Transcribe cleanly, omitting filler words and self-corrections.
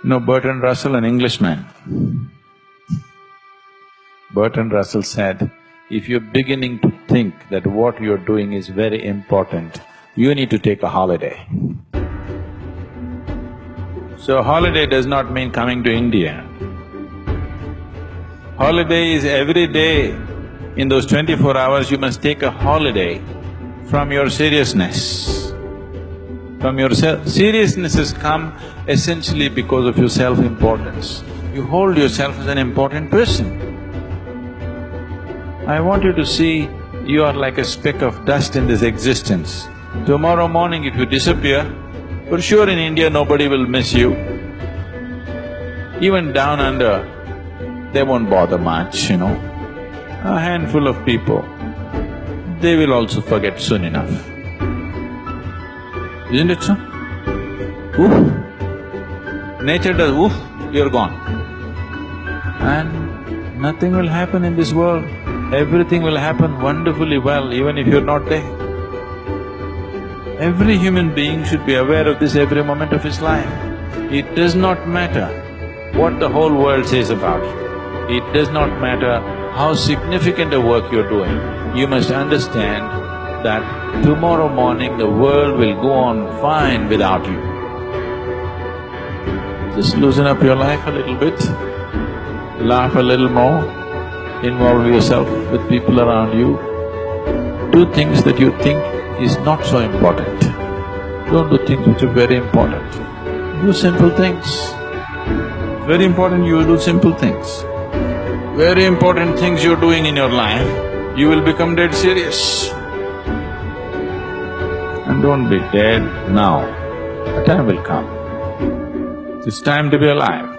No, Bertrand Russell, an Englishman. Bertrand Russell said, if you're beginning to think that what you're doing is very important, you need to take a holiday. So holiday does not mean coming to India. Holiday is every day, in those 24 hours you must take a holiday from your seriousness. From your seriousness has come essentially because of your self-importance. You hold yourself as an important person. I want you to see you are like a speck of dust in this existence. Tomorrow morning if you disappear, for sure in India nobody will miss you. Even down under, they won't bother much, A handful of people, they will also forget soon enough. Isn't it so? Oof! Nature does oof, you're gone. And nothing will happen in this world. Everything will happen wonderfully well even if you're not there. Every human being should be aware of this every moment of his life. It does not matter what the whole world says about you. It does not matter how significant a work you're doing. You must understand that tomorrow morning the world will go on fine without you. Just loosen up your life a little bit, laugh a little more, involve yourself with people around you. Do things that you think is not so important. Don't do things which are very important. Do simple things. Very important you do simple things. Very important things you're doing in your life, you will become dead serious. And don't be dead now, a time will come. It's time to be alive.